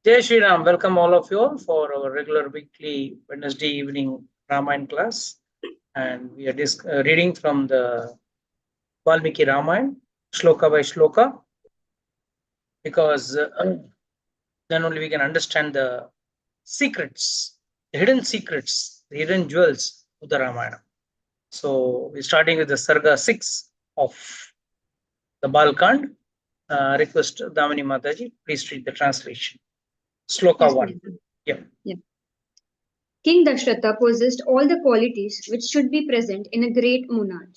Jai Shri Ram, welcome all of you all for our regular weekly Wednesday evening Ramayan class. And we are reading from the Valmiki Ramayan, shloka by shloka, because then only we can understand the secrets, the hidden jewels of the Ramayana. So we're starting with the Sarga 6 of the Balkand. Request Damini Mataji, please read the translation. Shloka Yes, 1. Master. Yeah. King Dashrata possessed all the qualities which should be present in a great monarch.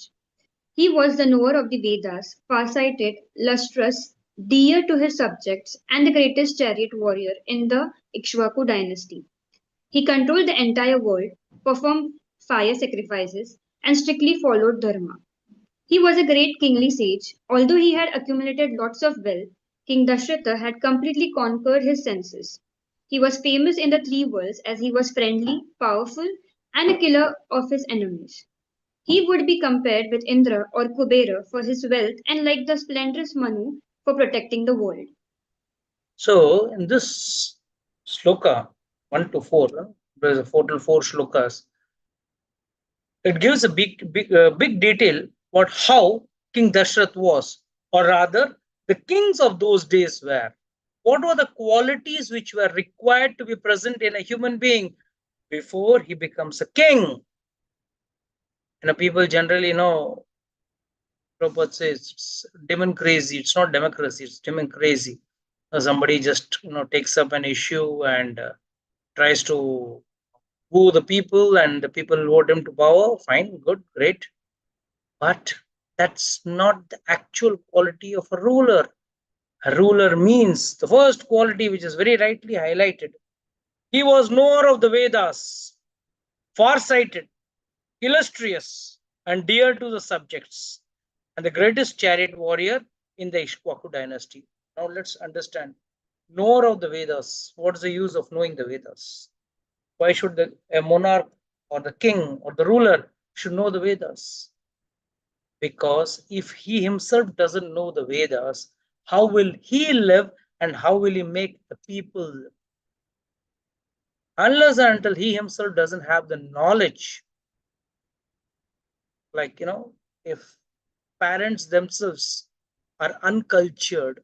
He was the knower of the Vedas, far-sighted, lustrous, dear to his subjects, and the greatest chariot warrior in the Ikshvaku dynasty. He controlled the entire world, performed fire sacrifices, and strictly followed dharma. He was a great kingly sage. Although he had accumulated lots of wealth, King Dashrata had completely conquered his senses. He was famous in the three worlds as he was friendly, powerful, and a killer of his enemies. He would be compared with Indra or Kubera for his wealth and like the splendorous Manu for protecting the world. So in this shloka 1 to 4, there's a total 4 shlokas. It gives a big detail about how King Dashrath was, or rather, the kings of those days were. What were the qualities which were required to be present in a human being before he becomes a king? People generally know. Prabhupada says it's demon crazy. It's not democracy. It's demon crazy. Somebody just takes up an issue and tries to woo the people, and the people vote him to power. Fine, good, great. But that's not the actual quality of a ruler. A ruler means the first quality, which is very rightly highlighted. He was knower of the Vedas, far-sighted, illustrious, and dear to the subjects, and the greatest chariot warrior in the Ishkwaku dynasty. Now let's understand. Knower of the Vedas. What is the use of knowing the Vedas? Why should a monarch or the king or the ruler should know the Vedas? Because if he himself doesn't know the Vedas, how will he live and how will he make the people live? Unless and until he himself doesn't have the knowledge, like, if parents themselves are uncultured,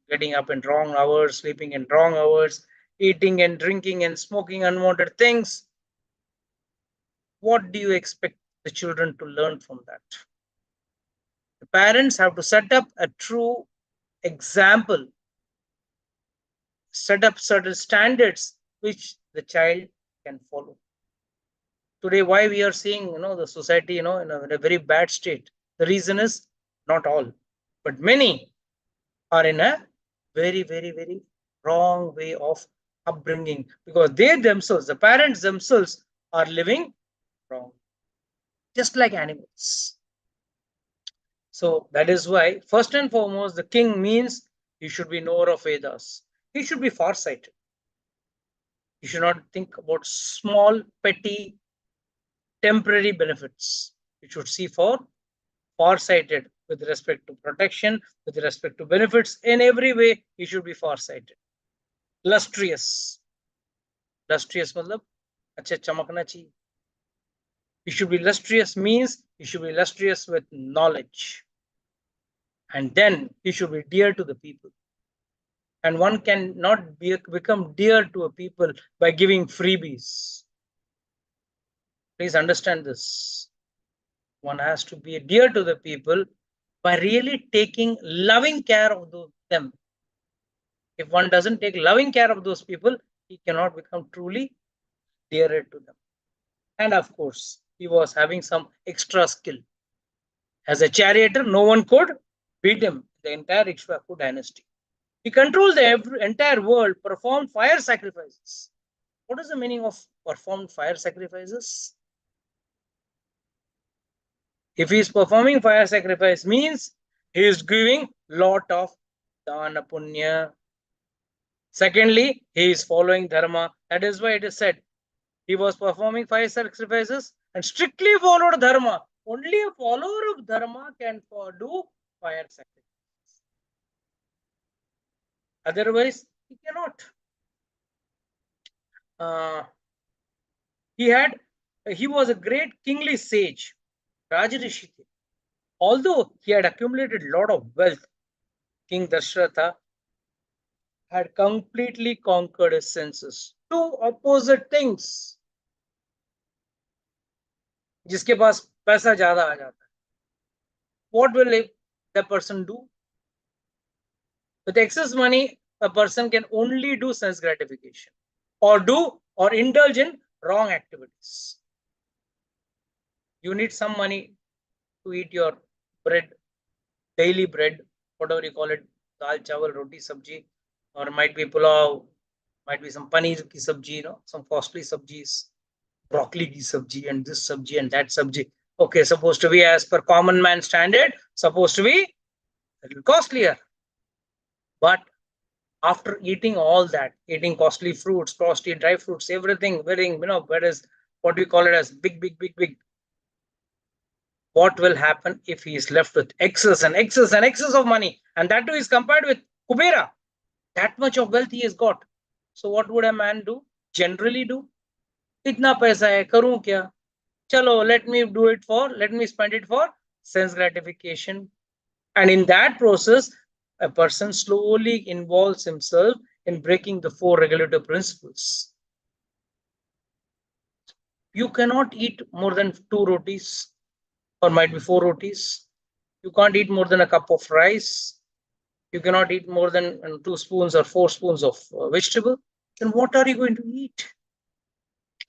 getting up in wrong hours, sleeping in wrong hours, eating and drinking and smoking unwanted things, what do you expect the children to learn from that? The parents have to set up a true example, set up certain standards which the child can follow. Today, why we are seeing the society in a very bad state? The reason is not all, but many are in a very, very, very wrong way of upbringing, because they themselves, the parents themselves, are living wrong, just like animals. So that is why, first and foremost, the king means he should be knower of Vedas. He should be farsighted. You should not think about small, petty, temporary benefits. You should see for farsighted with respect to protection, with respect to benefits. In every way, he should be farsighted. Lustrous. Lustrous matlab, acha chamakna chahiye. He should be lustrous means he should be lustrous with knowledge. And then he should be dear to the people. And one cannot become dear to a people by giving freebies. Please understand this. One has to be dear to the people by really taking loving care of them. If one doesn't take loving care of those people, he cannot become truly dearer to them. And of course, he was having some extra skill. As a charioteer, no one could beat him, the entire Ikshvaku dynasty. He controls the entire world, performed fire sacrifices. What is the meaning of performed fire sacrifices? If he is performing fire sacrifice, means he is giving lot of dana punya. Secondly, he is following dharma. That is why it is said he was performing fire sacrifices and strictly followed dharma. Only a follower of dharma can do fire sacrifices. Otherwise, he cannot. Uh, he was a great kingly sage, Rajarishi. Although he had accumulated a lot of wealth, King Dashratha had completely conquered his senses. Two opposite things. जिसके पास पैसा ज्यादा आ जाता है, what will the person do? With excess money, a person can only do sense gratification or indulge in wrong activities. You need some money to eat your bread, daily bread, whatever you call it, dal, chawal, roti, sabji, or might be pulao, might be some paneer ki sabji, some costly sabjis, broccoli ki sabji, and this sabji and that sabji. Okay, supposed to be as per common man standard, supposed to be a little costlier. But after eating all that, eating costly fruits, costly dry fruits, everything, whereas what we call it as big, what will happen if he is left with excess and excess and excess of money? And that too is compared with Kubera. That much of wealth he has got. So what would a man do? Generally do? Itna paisa hai, karoon kya? Chalo, let me spend it for sense gratification. And in that process, a person slowly involves himself in breaking the four regulative principles. You cannot eat more than 2 rotis, or might be 4 rotis. You can't eat more than a cup of rice. You cannot eat more than 2 spoons or 4 spoons of vegetable. Then what are you going to eat?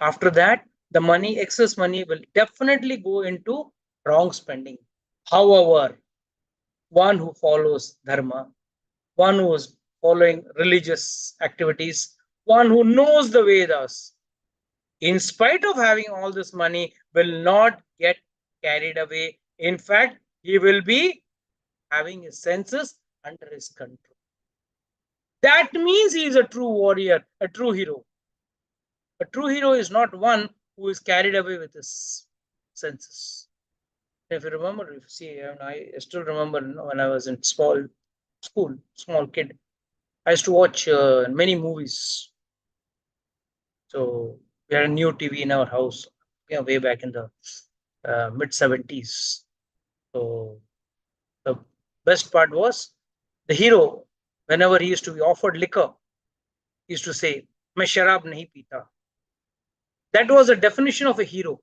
After that, the excess money will definitely go into wrong spending. However, one who follows dharma, one who is following religious activities, one who knows the Vedas, in spite of having all this money, will not get carried away. In fact, he will be having his senses under his control. That means he is a true warrior, a true hero. A true hero is not one who is carried away with his senses. If you remember, I still remember when I was in small kid, I used to watch many movies. So we had a new TV in our house, way back in the mid-70s. So the best part was the hero, whenever he used to be offered liquor, he used to say, "Main sharab nahi pita." That was a definition of a hero.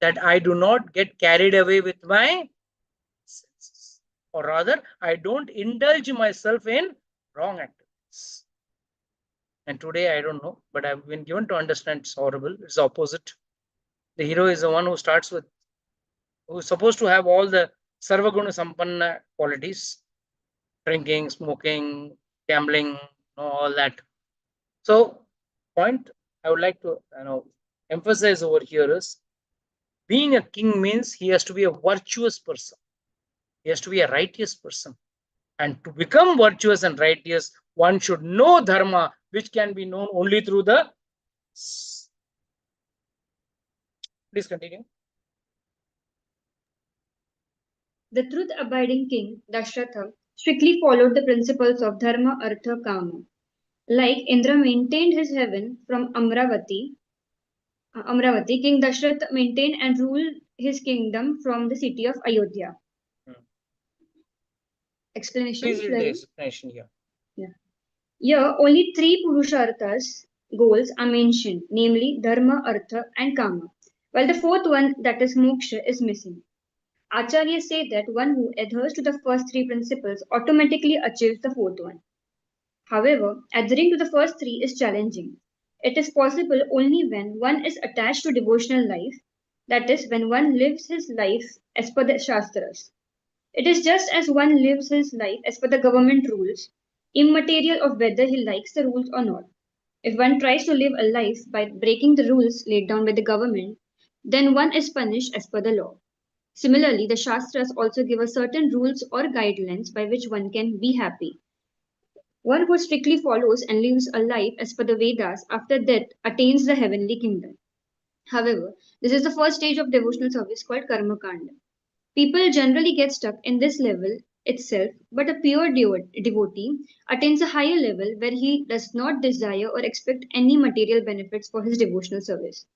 That I do not get carried away with my senses, or rather, I don't indulge myself in wrong activities. And today, I don't know, but I've been given to understand it's horrible. It's the opposite. The hero is the one who's supposed to have all the Sarvaguna Sampanna qualities: drinking, smoking, gambling, all that. So, point I would like to emphasize over here is being a king means he has to be a virtuous person. He has to be a righteous person. And to become virtuous and righteous, one should know dharma, which can be known only through the. Please continue. The truth-abiding king, Dashratha, strictly followed the principles of Dharma, Artha, Kama. Like Indra maintained his heaven from Amravati, King Dashrath maintained and ruled his kingdom from the city of Ayodhya. Explanation? Please read the explanation here. Yeah. Here, only three Purusharthas goals are mentioned, namely Dharma, Artha, and Kama, while the fourth one, that is Moksha, is missing. Acharyas say that one who adheres to the first three principles automatically achieves the fourth one. However, adhering to the first three is challenging. It is possible only when one is attached to devotional life, that is, when one lives his life as per the Shastras. It is just as one lives his life as per the government rules, immaterial of whether he likes the rules or not. If one tries to live a life by breaking the rules laid down by the government, then one is punished as per the law. Similarly, the Shastras also give us certain rules or guidelines by which one can be happy. One who strictly follows and lives a life as per the Vedas after death attains the heavenly kingdom. However, this is the first stage of devotional service called Karma Kanda. People generally get stuck in this level itself, but a pure devotee attains a higher level where he does not desire or expect any material benefits for his devotional service.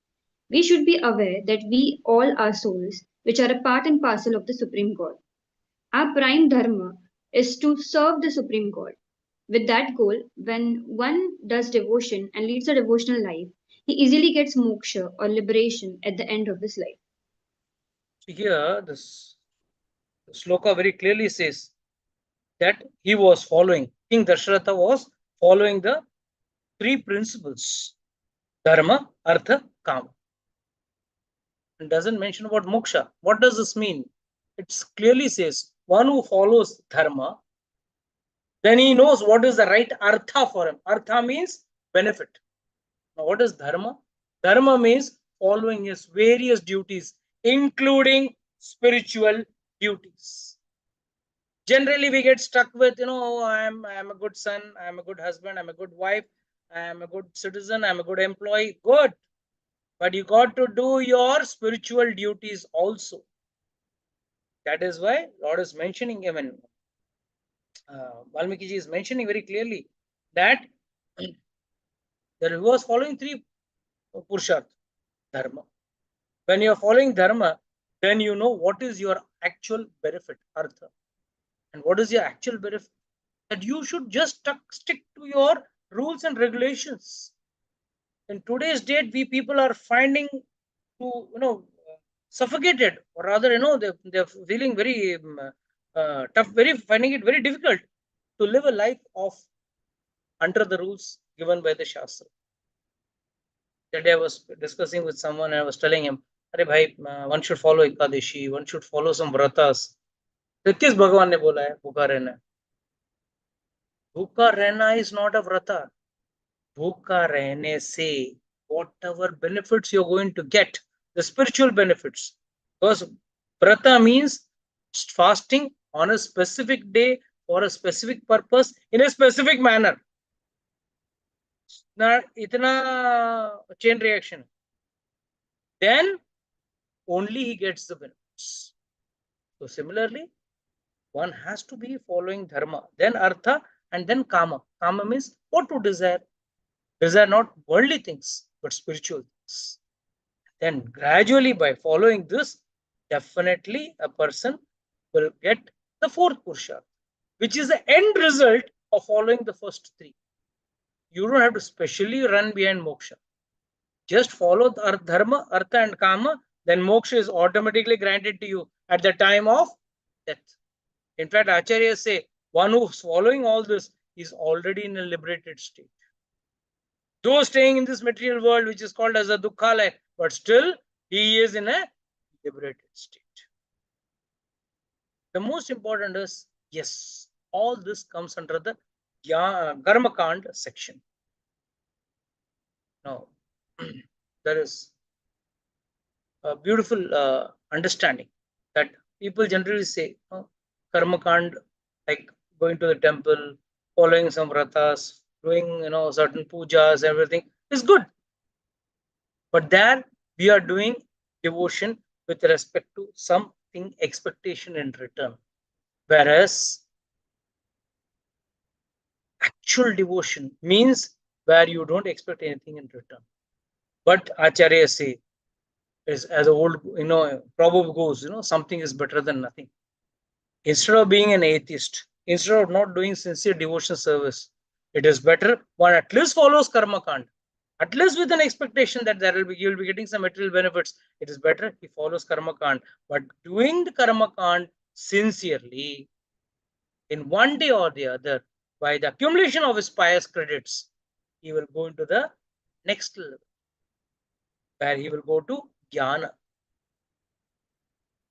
We should be aware that we all are souls, which are a part and parcel of the Supreme God. Our prime dharma is to serve the Supreme God. With that goal, when one does devotion and leads a devotional life, he easily gets moksha or liberation at the end of his life. So here, this sloka very clearly says that he was following, King Dasharatha was following the three principles: dharma, artha, kama. It doesn't mention about moksha. What does this mean? It clearly says one who follows dharma, then he knows what is the right artha for him. Artha means benefit. Now, what is dharma? Dharma means following his various duties, including spiritual duties. Generally, we get stuck with, I'm a good son, I'm a good husband, I'm a good wife, I'm a good citizen, I'm a good employee. Good. But you got to do your spiritual duties also. That is why Lord is mentioning, Valmiki ji is mentioning very clearly that he was following three Purusharth dharma. When you are following dharma, then you know what is your actual benefit, artha. And what is your actual benefit? That you should just stick to your rules and regulations. In today's date, we people are finding to, suffocated, or rather, they're feeling very tough, finding it very difficult to live a life of under the rules given by the Shastra. That day I was discussing with someone and I was telling him, "Arey bhai, one should follow Ekadashi, one should follow some vratas." तो किस भगवान ने बोला है भूखा रहना? भूखा रहना is not a vrata. भूखा रहने से whatever benefits you're going to get, the spiritual benefits. Because vrata means fasting on a specific day for a specific purpose in a specific manner. Itna chain reaction. Then only he gets the benefits. So similarly, one has to be following dharma, then artha, and then kama. Kama means what to desire. Desire not worldly things, but spiritual things. Then gradually by following this, definitely a person will get the fourth Purusha, which is the end result of following the first three. You don't have to specially run behind moksha. Just follow the dharma, artha, and kama, then moksha is automatically granted to you at the time of death. In fact, acharyas say one who's following all this is already in a liberated state. Though staying in this material world, which is called as a dukkhalaya, but still he is in a liberated state. The most important is, yes, all this comes under the Karmakand section. Now, there is a beautiful understanding that people generally say, Karmakand, like going to the temple, following some vratas, doing certain pujas, everything is good. But there we are doing devotion with respect to something expectation in return. Whereas actual devotion means where you don't expect anything in return. But Acharya say, as the old proverb goes, something is better than nothing. Instead of being an atheist, instead of not doing sincere devotion service, it is better one at least follows karma kand, at least with an expectation that you will be getting some material benefits. It is better he follows karma kand, but doing the karma kand sincerely, in one day or the other, by the accumulation of his pious credits, he will go into the next level, where he will go to jnana.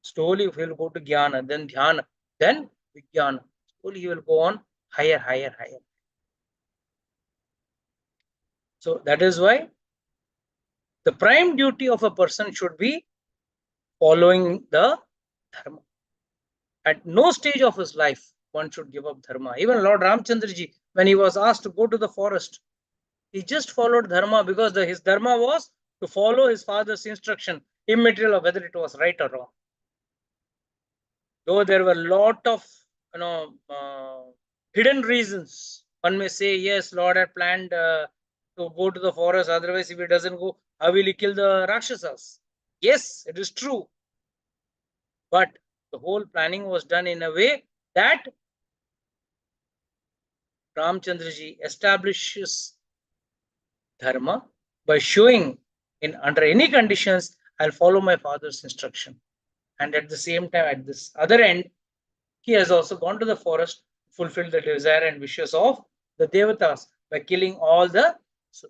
Slowly he will go to jnana, then dhyana, then vijnana. Slowly he will go on higher, higher, higher. So that is why the prime duty of a person should be following the dharma. At no stage of his life, one should give up dharma. Even Lord Ramchandraji, when he was asked to go to the forest, he just followed dharma because his dharma was to follow his father's instruction, immaterial of whether it was right or wrong. Though there were a lot of hidden reasons. One may say, yes, Lord had planned to go to the forest. Otherwise, if he doesn't go, how will he kill the Rakshasas? Yes, it is true. But the whole planning was done in a way that Ramchandraji establishes dharma by showing in under any conditions, I'll follow my father's instruction. And at the same time, at this other end, he has also gone to the forest, fulfilled the desire and wishes of the devatas by killing all the. So,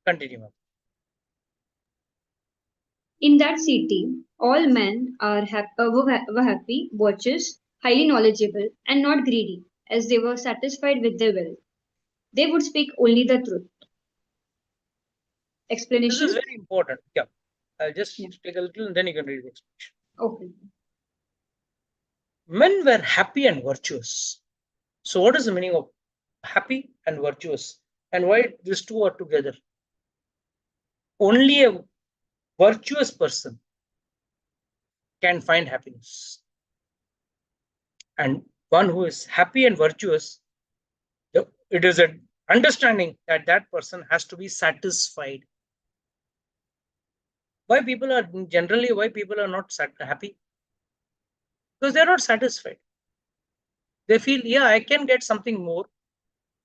continue. In that city, all men were happy, virtuous, highly knowledgeable, and not greedy, as they were satisfied with their wealth. They would speak only the truth. This is Explanation? very important. Yeah. I'll just Yeah. take a little and then you can read the explanation. Okay. Men were happy and virtuous. So, what is the meaning of happy and virtuous? And why these two are together? Only a virtuous person can find happiness. And one who is happy and virtuous, it is an understanding that that person has to be satisfied. Why people are not happy? Because they're not satisfied. They feel, yeah, I can get something more,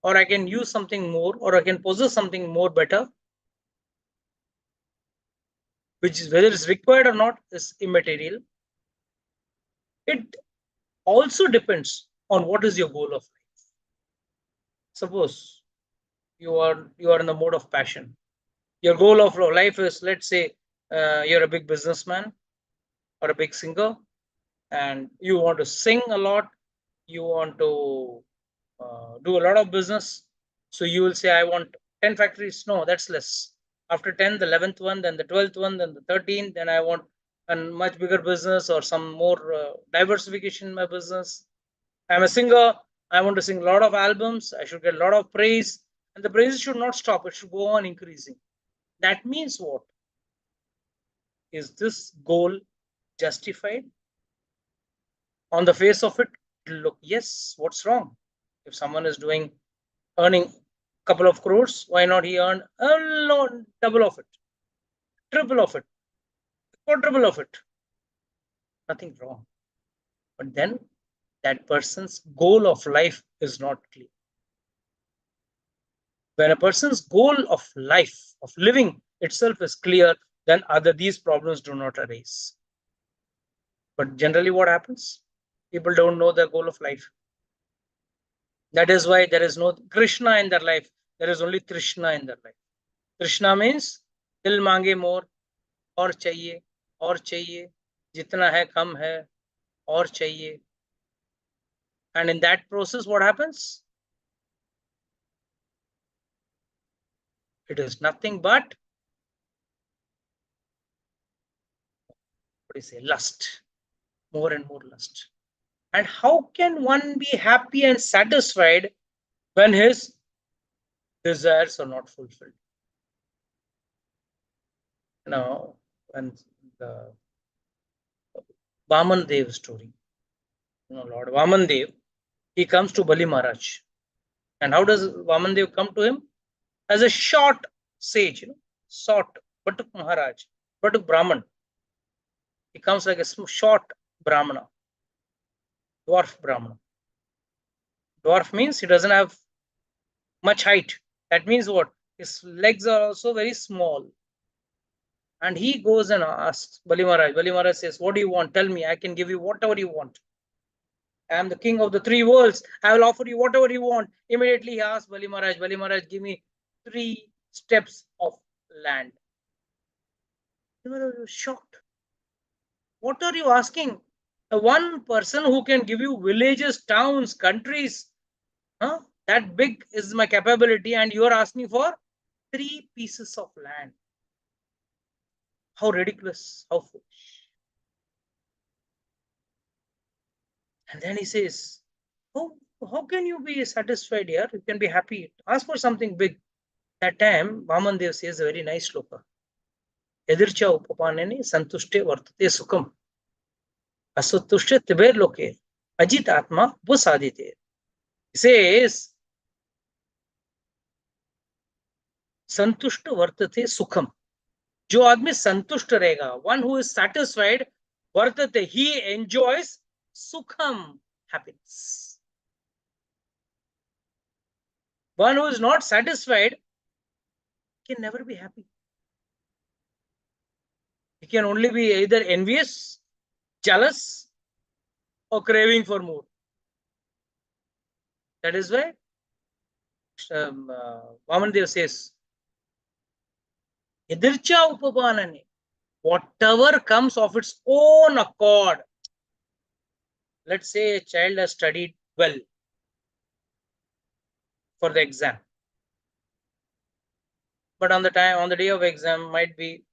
or I can use something more, or I can possess something more better, which is whether it's required or not is immaterial. It also depends on what is your goal of life. Suppose you are in the mode of passion. Your goal of life is, let's say, you're a big businessman or a big singer, and you want to sing a lot, you want to do a lot of business. So you will say, I want 10 factories. No, that's less. After 10, the 11th one, then the 12th one, then the 13th, then I want a much bigger business or some more diversification in my business. I'm a singer. I want to sing a lot of albums. I should get a lot of praise. And the praise should not stop. It should go on increasing. That means what? Is this goal justified? On the face of it, look, yes, what's wrong? If someone is earning a couple of crores, why not he earn a lot, double of it, triple of it, quadruple of it? Nothing wrong. But then that person's goal of life is not clear. When a person's goal of life, of living itself is clear, then these problems do not arise. But generally what happens? People don't know their goal of life. That is why there is no Krishna in their life. There is only Trishna in their life. Trishna means dil mange more, और चाहिए, जितना है कम है, और चाहिए. And in that process, what happens? It is nothing but lust, more and more lust. And how can one be happy and satisfied when his desires are not fulfilled? Now, when the Vaman Dev story, Lord Vaman Dev, he comes to Bali Maharaj. And how does Vaman Dev come to him? As a short sage, short Batuk Maharaj, Batuk Brahman. He comes like a short Brahmana, dwarf Brahmana. Dwarf means he doesn't have much height. That means what? His legs are also very small. And he goes and asks Bali Maharaj. Bali Maharaj says, what do you want? Tell me, I can give you whatever you want. I am the king of the three worlds. I will offer you whatever you want. Immediately he asks Bali Maharaj, give me 3 steps of land. They were shocked. What are you asking? One person who can give you villages, towns, countries, that big is my capability, and you are asking for 3 pieces of land. How ridiculous, how foolish. And then he says, how can you be satisfied here? You can be happy. Ask for something big. That time, Vaman Dev says a very nice sloka. Edircha upapaneni santushte vartate sukham. Asatushte tiber loke. Ajit आत्मा उपसादिते. says संतुष्ट वर्तते सुखम. जो आदमी संतुष्ट रहेगा, one who is satisfied, वर्तते, ही enjoys सुखम, happiness. One who is not satisfied can never be happy. He can only be either envious, jealous, or craving for more. That is why Vamandev says, Edircha upapanane, whatever comes of its own accord. Let's say a child has studied well for the exam, but on the day of exam, might be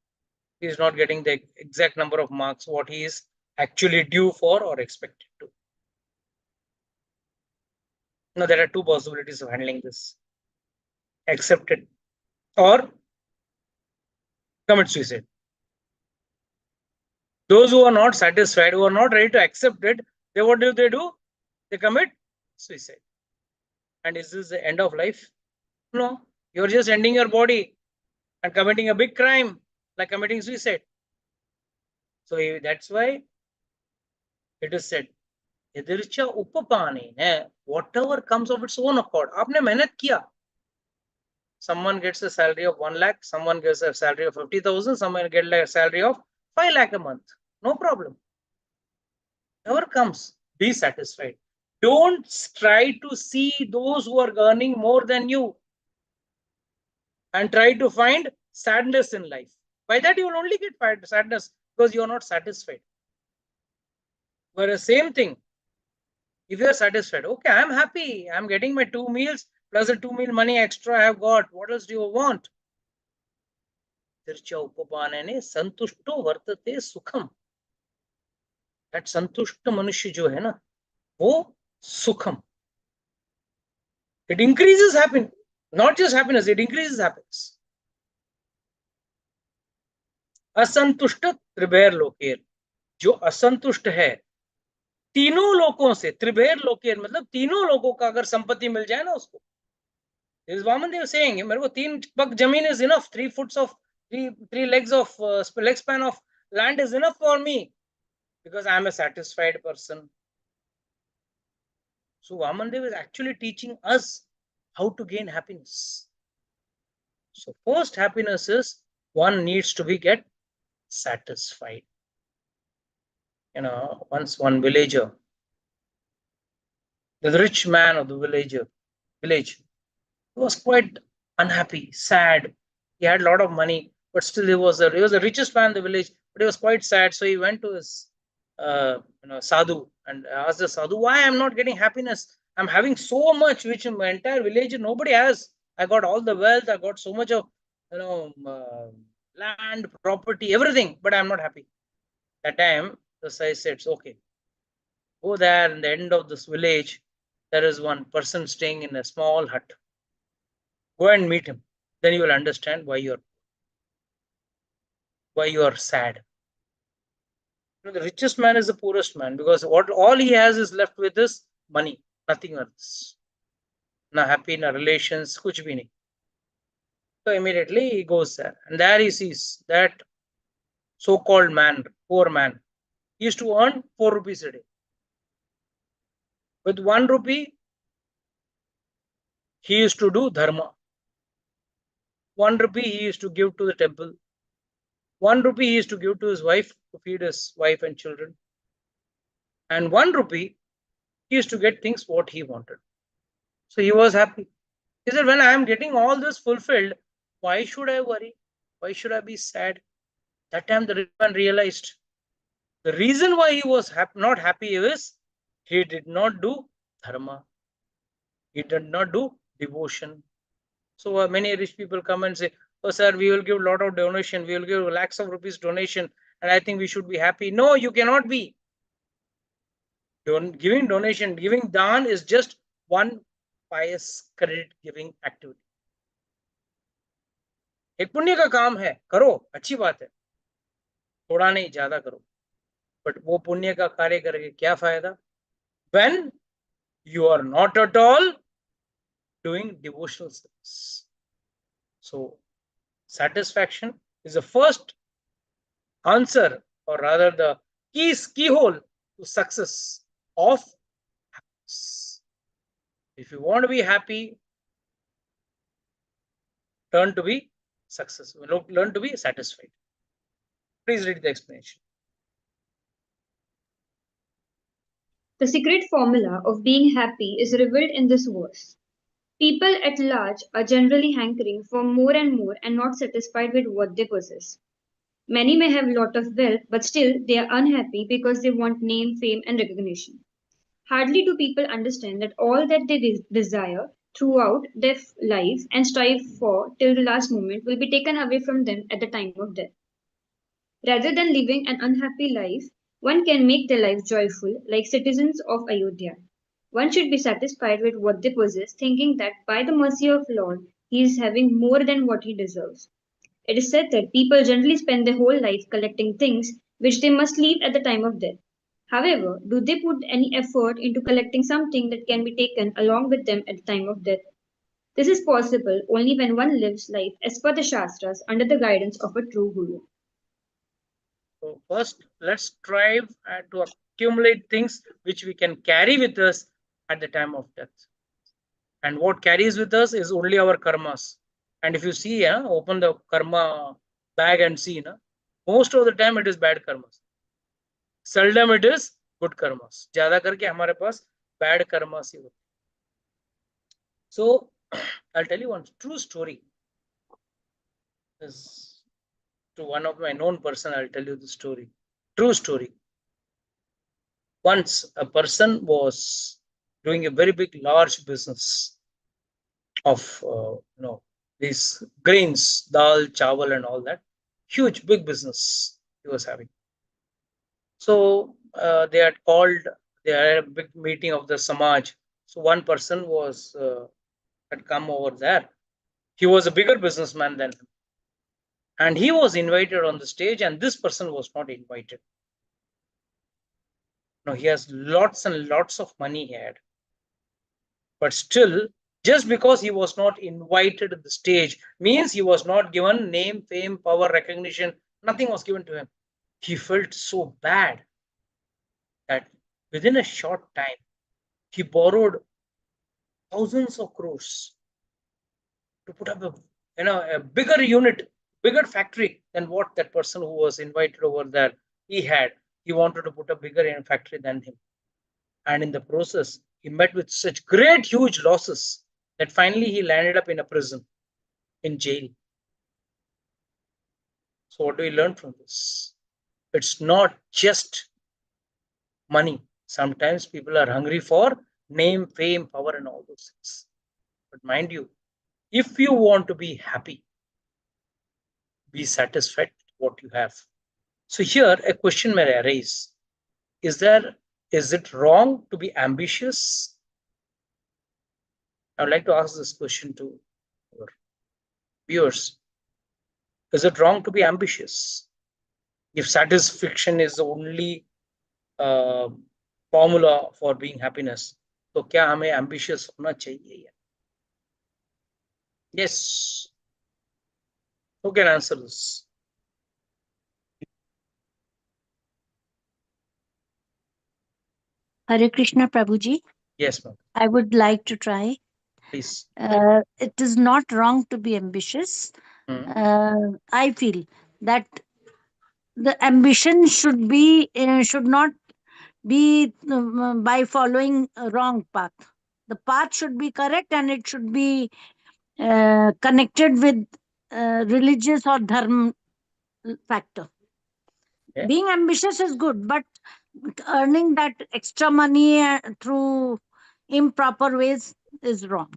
he is not getting the exact number of marks what he is actually due for or expected to. Now there are two possibilities of handling this: accept it or commit suicide. Those who are not satisfied, who are not ready to accept it, they what do? They commit suicide. And is this the end of life? No, you're just ending your body and committing a big crime like committing suicide. So that's why it is said, Edircha upapane, whatever comes of its own accord. Aapne mehnat kiya. Someone gets a salary of 1 lakh, someone gets a salary of 50,000, someone gets a salary of 5 lakh a month. No problem. Whatever comes, be satisfied. Don't try to see those who are earning more than you and try to find sadness in life. By that, you will only get sadness because you are not satisfied. Whereas, same thing, if you are satisfied, okay, I'm happy, I'm getting my 2 meals plus the 2 meal money extra I have got. What else do you want? Tircha upapanane santushto vartate sukham. That santushta manushya jo hai na, wo sukham. It increases happiness. Not just happiness, it increases happiness. असंतुष्ट त्रिभैर लोकेर, जो असंतुष्ट है तीनों लोगों से, त्रिभैर लोकेर मतलब तीनों लोगों का अगर संपत्ति मिल जाए ना उसको, this is Vamandev saying, मेरे को 3 पग जमीन is enough, 3 foot of 3 legs of leg span of land is enough for me because I am a satisfied person. So Vamandev is actually teaching us how to gain happiness. So first happiness is one needs to be get satisfied. You know, once one villager, the rich man of the village, he was quite unhappy, sad. He had a lot of money, but still he was the richest man in the village, but he was quite sad. So he went to his sadhu and asked the sadhu, why I'm not getting happiness? I'm having so much, which in my entire village nobody has. I got all the wealth, I got so much of land, property, everything, but I'm not happy. That time the Sai said, okay, go there in the end of this village, there is one person staying in a small hut. Go and meet him. Then you will understand why you are sad. You know, the richest man is the poorest man because all he has is left with is money, nothing else. Na happy, na relations, kuch bhi nahi. So immediately he goes there, and there he sees that so-called man, poor man, he used to earn 4 rupees a day. With 1 rupee, he used to do dharma. 1 rupee he used to give to the temple. 1 rupee he used to give to his wife to feed his wife and children. And 1 rupee he used to get things what he wanted. So he was happy. He said, when I am getting all this fulfilled, why should I worry? Why should I be sad? That time the rich man realized the reason why he was not happy is he did not do dharma. He did not do devotion. So many rich people come and say, oh sir, we will give a lot of donation. We will give lakhs of rupees donation. And I think we should be happy. No, you cannot be. Giving donation, giving dan is just one pious credit giving activity. एक पुण्य का काम है, करो, अच्छी बात है, थोड़ा नहीं ज्यादा करो, बट वो पुण्य का कार्य करके क्या फायदा? when you are not at all doing devotional service. So satisfaction is the first answer, or rather the keyhole to success of happiness. If you want to be happy, learn to be successful, learn to be satisfied. Please read the explanation. The secret formula of being happy is revealed in this verse. People at large are generally hankering for more and more and not satisfied with what they possess. Many may have a lot of wealth, but still they are unhappy because they want name, fame, and recognition. Hardly do people understand that all that they desire throughout their life and strive for till the last moment will be taken away from them at the time of death. Rather than living an unhappy life, one can make their life joyful, like citizens of Ayodhya. One should be satisfied with what they possess, thinking that by the mercy of Lord, he is having more than what he deserves. It is said that people generally spend their whole life collecting things which they must leave at the time of death. However, do they put any effort into collecting something that can be taken along with them at the time of death? This is possible only when one lives life as per the Shastras under the guidance of a true Guru. So first, let's strive to accumulate things which we can carry with us at the time of death. And what carries with us is only our karmas. And if you see, open the karma bag and see, most of the time it is bad karmas. Seldom it is good karmas. ज़्यादा करके हमारे पास bad karmas ही होते. So I'll tell you one true story. This to one of my known person, I'll tell you the story. True story. Once a person was doing a very big, large business of these grains, dal, chawal, and all that. Huge, big business he was having. So they had a big meeting of the Samaj. So one person had come over there. He was a bigger businessman than him. And he was invited on the stage, and this person was not invited. No, he has lots and lots of money he had. But still, just because he was not invited to the stage means he was not given name, fame, power, recognition. Nothing was given to him. He felt so bad that within a short time, he borrowed thousands of crores to put up a bigger unit, bigger factory than what that person who was invited over there he had. He wanted to put a bigger factory than him. And in the process, he met with such great, huge losses that finally he landed up in a prison, in jail. So what do we learn from this? It's not just money. Sometimes people are hungry for name, fame, power, and all those things. But mind you, if you want to be happy, be satisfied with what you have. So here a question may arise. Is it wrong to be ambitious? I would like to ask this question to our viewers. Is it wrong to be ambitious? If satisfaction is the only formula for being happiness, तो क्या हमें ambitious होना चाहिए? Yes. Who can answer this? Hare Krishna Prabhuji. Yes, ma'am. I would like to try. Please. It is not wrong to be ambitious. I feel that the ambition should not be by following a wrong path. The path should be correct and it should be connected with religious or dharma factor. Yeah. Being ambitious is good, but earning that extra money through improper ways is wrong.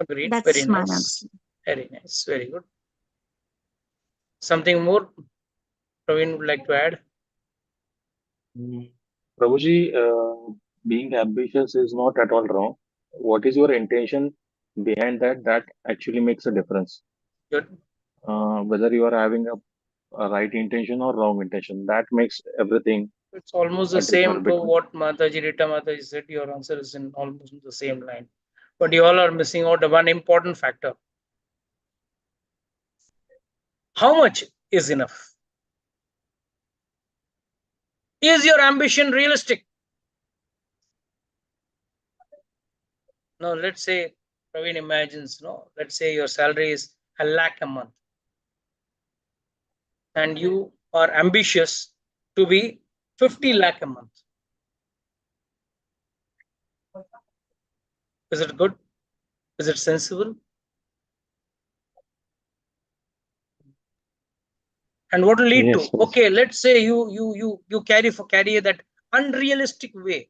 Agreed. That's Very my nice. answer. Very nice. Very good. Something more Praveen would like to add? Prabhuji, being ambitious is not at all wrong. What is your intention behind that? That actually makes a difference. Good. Whether you are having a right intention or wrong intention, that makes everything It's almost the That is same not to between. what Mataji, Rita Mataji said. Your answer is in almost the same line. But you all are missing out one important factor. How much is enough? Is your ambition realistic? Now, let's say Praveen imagines, no, let's say your salary is 1 lakh a month, and you are ambitious to be 50 lakh a month. Is it good? Is it sensible? And what will lead Yes, to? yes. Okay, let's say you carry that unrealistic way.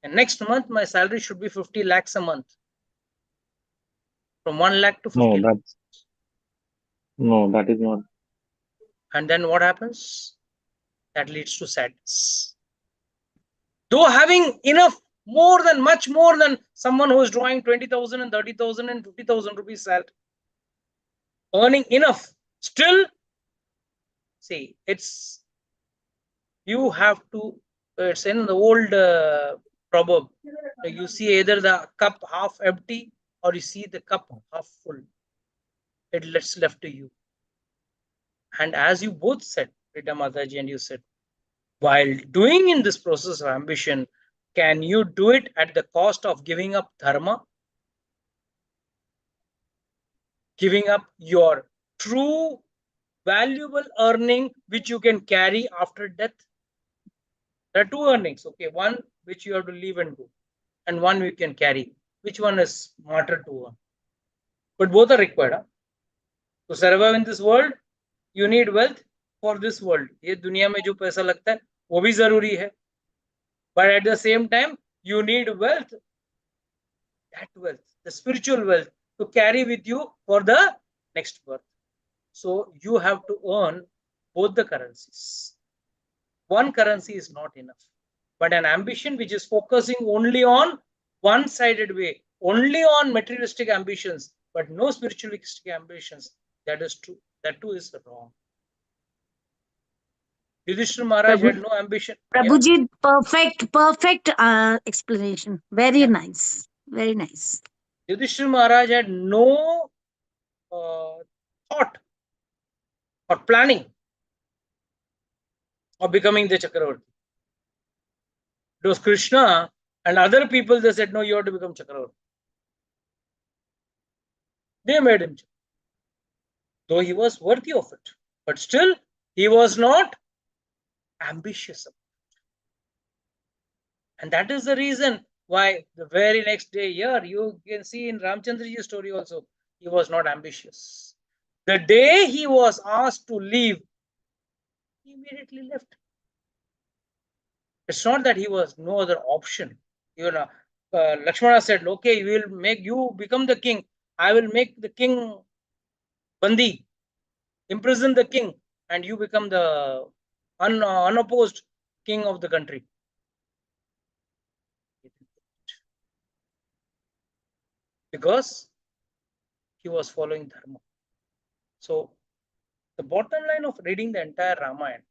And next month, my salary should be 50 lakhs a month, from 1 lakh to No, 50 lakh. that's no, that is not. And then what happens? That leads to sadness. Though having enough, much more than someone who is drawing 20,000 and 30,000 and 50,000 rupees salary, earning enough, still, see, it's, you have to, it's in the old proverb. You see either the cup half empty or you see the cup half full. It's left to you. And as you both said, Rita Mataji and you said, while doing in this process of ambition, can you do it at the cost of giving up dharma? Giving up your true valuable earning which you can carry after death? There are two earnings, okay? One which you have to leave and go, and one you can carry. Which one is smarter to earn? But both are required. Huh? To survive in this world, you need wealth for this world. ये दुनिया में जो पैसा लगता है वो भी जरूरी है. But at the same time, you need wealth, that wealth, the spiritual wealth, to carry with you for the next birth. So you have to earn both the currencies. One currency is not enough. But an ambition which is focusing only on one-sided way, only on materialistic ambitions, but no spiritualistic ambitions, that is true. That too is wrong. Yudhishthira Maharaj had no ambition. Yeah. Prabhuji, perfect explanation. Very Yeah. nice. Very nice. Yudhishthira Maharaj had no thought or planning of becoming the Chakravarti. It was Krishna and other people, they said, no, you have to become Chakravarti. They made him, though he was worthy of it. But still, he was not ambitious. And that is the reason why the very next day here, you can see in Ramchandraji's story also, he was not ambitious. The day he was asked to leave, he immediately left. It's not that he was no other option. You know, Lakshmana said, okay, we will make you become the king. I will make the king bandi, imprison the king, and you become the unopposed king of the country. Because he was following dharma. So the bottom line of reading the entire Ramayana,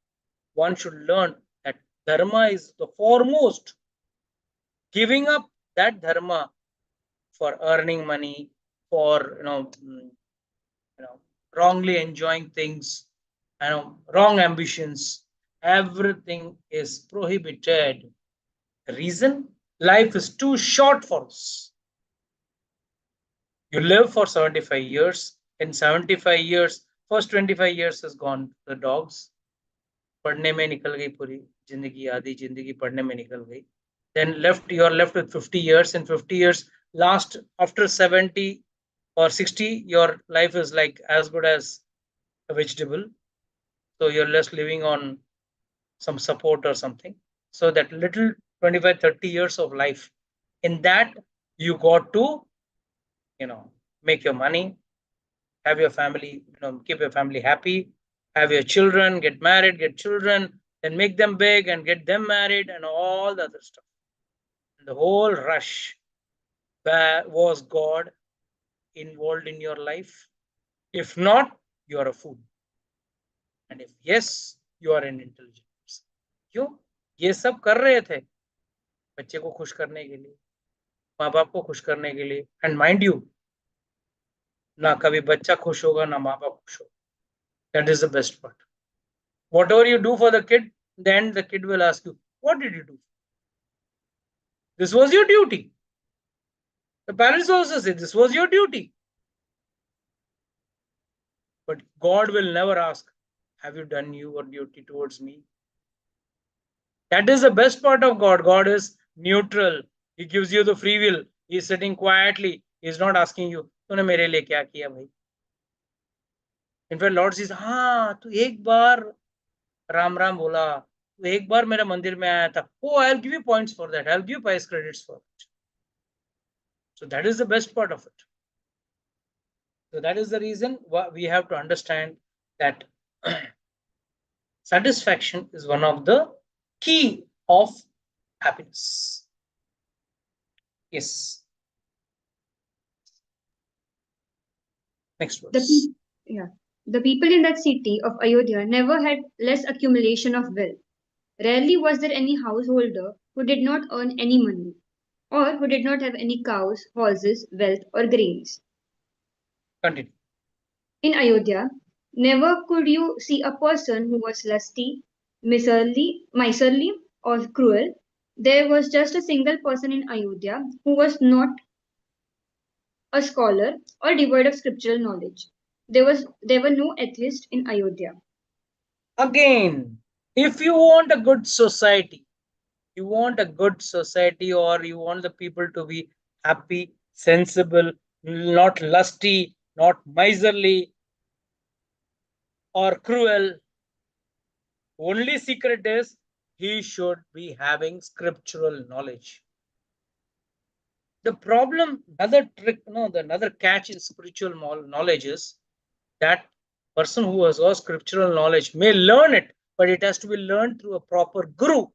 one should learn that dharma is the foremost. Giving up that dharma for earning money, for wrongly enjoying things, wrong ambitions, everything is prohibited. The reason? Life is too short for us. You live for 75 years. In 75 years, first 25 years has gone the dogs. पढ़ने में निकल गई पूरी जिंदगी, आधी जिंदगी पढ़ने में निकल गई. Then you are left with 50 years. In 50 years, last after 70 or 60, your life is like as good as a vegetable. So you're less living on some support or something. So that little 25, 30 years of life, in that you got to, make your money, have your family, keep your family happy, have your children, get married, get children, then make them big and get them married and all the other stuff. And the whole rush. Was God involved in your life? If not, you are a fool. And if yes, you are an intelligent person. क्यों? ये सब कर रहे थे बच्चे को खुश करने के लिए, माँ बाप को खुश करने के लिए। एंड माइंड यू, ना कभी बच्चा खुश होगा ना माँ बाप खुश होगा। That is the best part. Whatever you do for the kid, then the kid will ask you, what did you do? This was your duty. The parents also say, this was your duty. But God will never ask, have you done your duty towards me? That is the best part of God. God is neutral. He gives you the free will. He is sitting quietly. He is not asking you, तूने मेरे लिए क्या किया भाई? In fact, Lord says, हाँ, तू एक बार राम राम बोला, तू एक बार मेरे मंदिर में आया था. Oh, I'll give you points for that. I'll give you pious credits for it. So that is the best part of it. So that is the reason why we have to understand that satisfaction is one of the key of happiness. Yes. Next verse. The people in that city of Ayodhya never had less accumulation of wealth. Rarely was there any householder who did not earn any money, or who did not have any cows, horses, wealth, or grains. Continue. In Ayodhya, never could you see a person who was lusty, miserly, or cruel. There was just a single person in Ayodhya who was not a scholar or devoid of scriptural knowledge. There were no atheists in Ayodhya. Again, if you want a good society, or you want the people to be happy, sensible, not lusty, not miserly or cruel, only secret is he should be having scriptural knowledge. The problem, another trick, another catch in spiritual knowledge is that person who has got scriptural knowledge may learn it, but it has to be learned through a proper guru.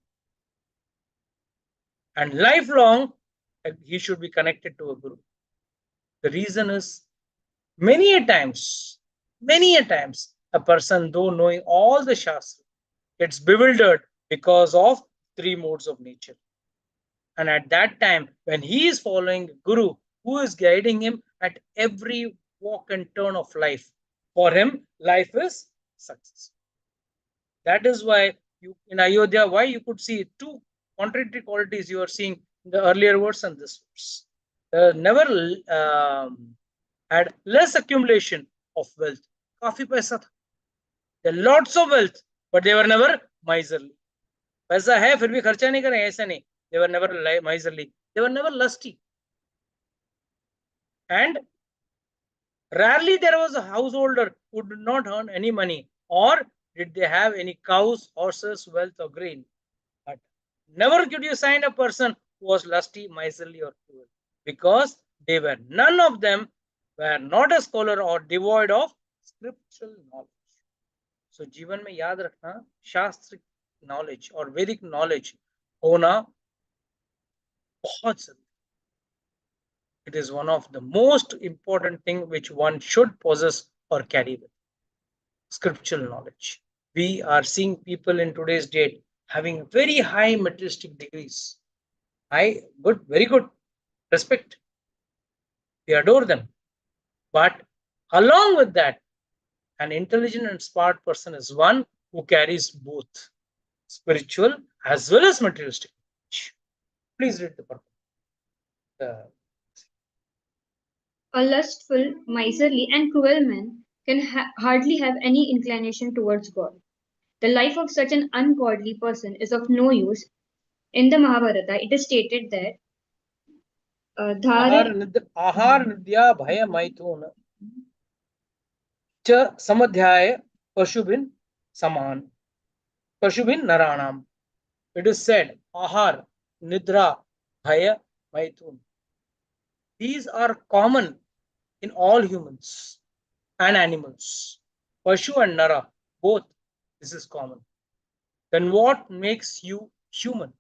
And lifelong, he should be connected to a guru. The reason is many a times, a person, though knowing all the Shastra, gets bewildered because of three modes of nature. And at that time, when he is following a guru who is guiding him at every walk and turn of life, for him, life is success. That is why in Ayodhya, why you could see two contradictory qualities you are seeing in the earlier verse and this verse. Never had less accumulation of wealth. काफी पैसा था. There are lots of wealth, but they were never miserly. पैसा है फिर भी खर्चा नहीं करें, ऐसा नहीं. They were never miserly. They were never lusty. And rarely there was a householder who did not earn any money, or did they have any cows, horses, wealth, or grain. But never could you find a person who was lusty, miserly, or cruel, because they were, none of them were not a scholar or devoid of scriptural knowledge. So जीवन में याद रखना, शास्त्र knowledge और वैदिक knowledge होना बहुत जरूरी. It is one of the most important thing which one should possess or carry with. Scriptural knowledge. We are seeing people in today's date having very high materialistic degrees. High, good, very good. Respect. We adore them. But along with that, an intelligent and smart person is one who carries both spiritual as well as materialistic knowledge. Please read the purpose. A lustful, miserly, and cruel man can hardly have any inclination towards God. The life of such an ungodly person is of no use. In the Mahabharata, it is stated that आहार निद्या भय मैथुन च समध्याय पशुभिन समान पशुभिन नराणाम. It is said, ahar, nidra, bhaya, maithun. These are common in all humans and animals. Pashu and nara, both, this is common. Then what makes you human?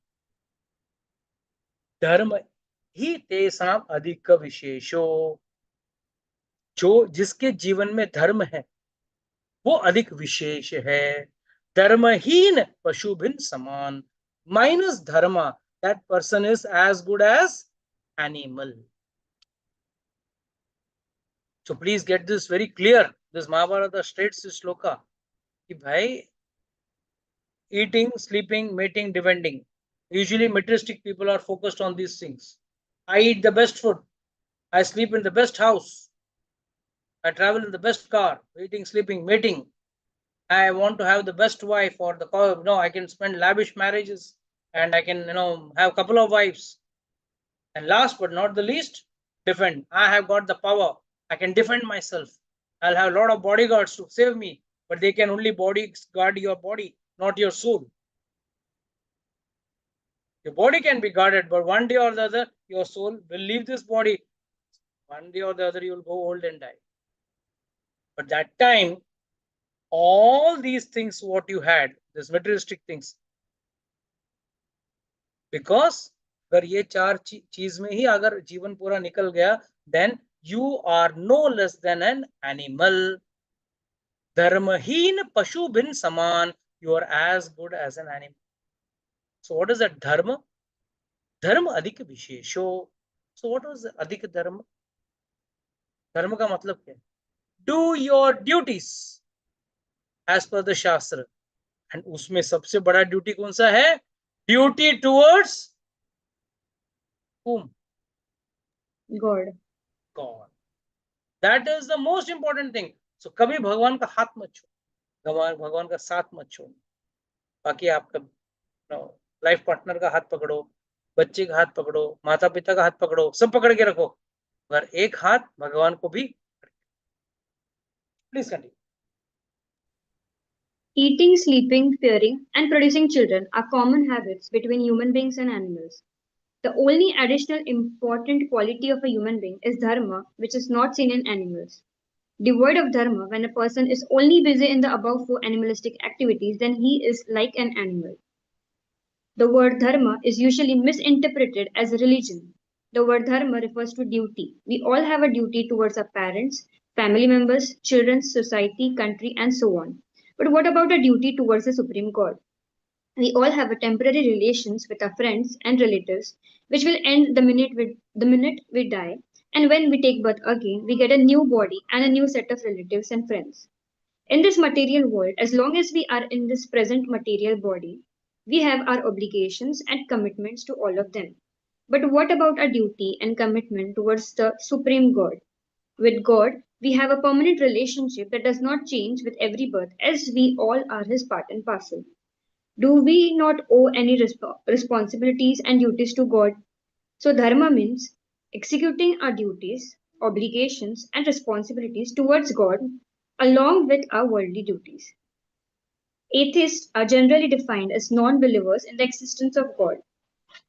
Dharma ही तेसाम अधिक विशेषो. जो जिसके जीवन में धर्म है वो अधिक विशेष है. Dharmahin Pashubhin Saman. Minus dharma, that person is as good as animal. So please get this very clear. This Mahabharata states this shloka. Ki bhai, eating, sleeping, mating, defending. Usually materialistic people are focused on these things. I eat the best food. I sleep in the best house. I travel in the best car. Eating, sleeping, mating. I want to have the best wife or the I can spend lavish marriages and I can have a couple of wives. And last but not the least, defend. I have got the power. I can defend myself. I'll have a lot of bodyguards to save me, but they can only bodyguard your body, not your soul. Your body can be guarded, but one day or the other, your soul will leave this body. One day or the other, you will go old and die. But that time, all these things what you had, these materialistic things, because अगर ये चार चीज में ही अगर जीवन पूरा निकल गया, then you are no less than an animal. Dharmahin Pashubhin Saman. You are as good as an animal. So what is that dharma? Dharma adhik vishesho. So what was adhik dharma? Dharma का मतलब क्या है? Do your duties as per the Shastra. And उसमें सबसे बड़ा duty कौन सा है? Duty towards whom? God. God. That is the most important thing. So कभी भगवान का हाथ मत छोड़ो, भगवान का साथ मत छोड़ो. बाकी आपका लाइफ पार्टनर का हाथ पकड़ो, बच्चे का हाथ पकड़ो, माता पिता का हाथ पकड़ो, सब पकड़ के रखो, अगर एक हाथ भगवान को भी. Please continue. Eating, sleeping, fearing, and producing children are common habits between human beings and animals. The only additional important quality of a human being is dharma, which is not seen in animals. Devoid of dharma, when a person is only busy in the above four animalistic activities, then he is like an animal. The word dharma is usually misinterpreted as religion. The word dharma refers to duty. We all have a duty towards our parents, family members, children, society, country, and so on. But what about a duty towards the Supreme God? We all have a temporary relations with our friends and relatives, which will end the minute we die. And when we take birth again, we get a new body and a new set of relatives and friends. In this material world, as long as we are in this present material body, we have our obligations and commitments to all of them. But what about our duty and commitment towards the Supreme God? With God, we have a permanent relationship that does not change with every birth, as we all are His part and parcel. Do we not owe any responsibilities and duties to God? So, dharma means executing our duties, obligations, and responsibilities towards God along with our worldly duties. Atheists are generally defined as non believers in the existence of God.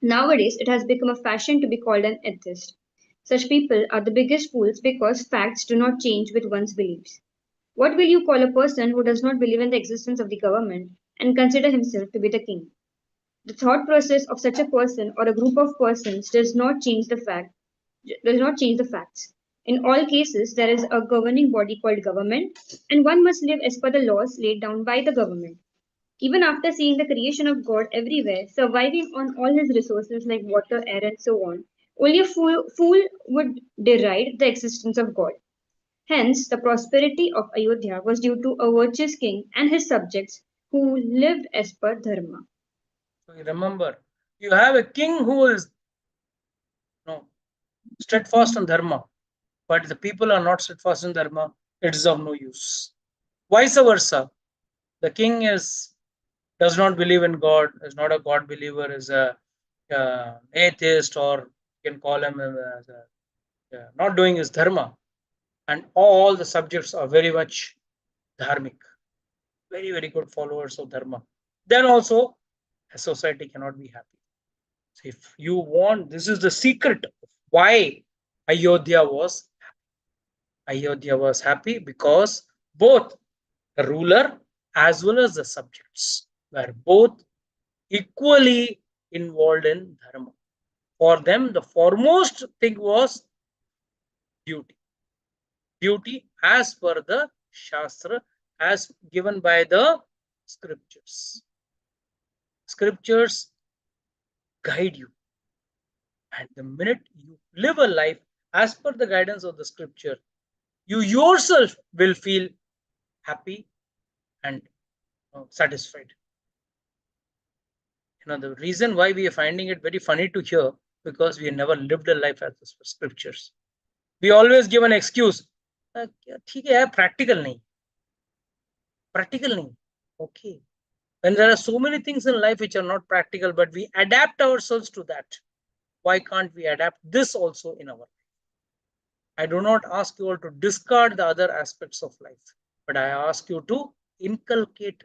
Nowadays, it has become a fashion to be called an atheist. Such people are the biggest fools because facts do not change with one's beliefs. What will you call a person who does not believe in the existence of the government and consider himself to be the king? The thought process of such a person or a group of persons does not change the facts. In all cases, there is a governing body called government, and one must live as per the laws laid down by the government. Even after seeing the creation of God everywhere, surviving on all his resources like water, air, and so on, only a fool would deride the existence of God. Hence, the prosperity of Ayodhya was due to a virtuous king and his subjects who lived as per dharma. So remember, you have a king who is steadfast in dharma, but the people are not steadfast in dharma. It is of no use. Vice versa, the king does not believe in God, is not a God believer, is a atheist, or you can call him as not doing his dharma, and all the subjects are very much dharmic, very, very good followers of dharma. Then also, a society cannot be happy. So if you want, this is the secret of why Ayodhya was happy. Ayodhya was happy because both the ruler as well as the subjects were both equally involved in dharma. For them, the foremost thing was duty. Duty as per the Shastra, as given by the scriptures. Scriptures guide you. And the minute you live a life as per the guidance of the scripture, you yourself will feel happy and satisfied. The reason why we are finding it very funny to hear, because we have never lived a life as the scriptures. We always give an excuse. ठीक है, practical नहीं. Practical नहीं. Okay. When there are so many things in life which are not practical, but we adapt ourselves to that, why can't we adapt this also in our life? I do not ask you all to discard the other aspects of life, but I ask you to inculcate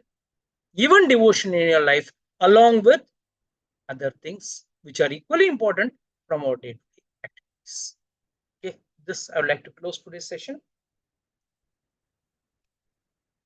even devotion in your life along with other things which are equally important from our day-to-day activities. Okay, this I would like to close today's session.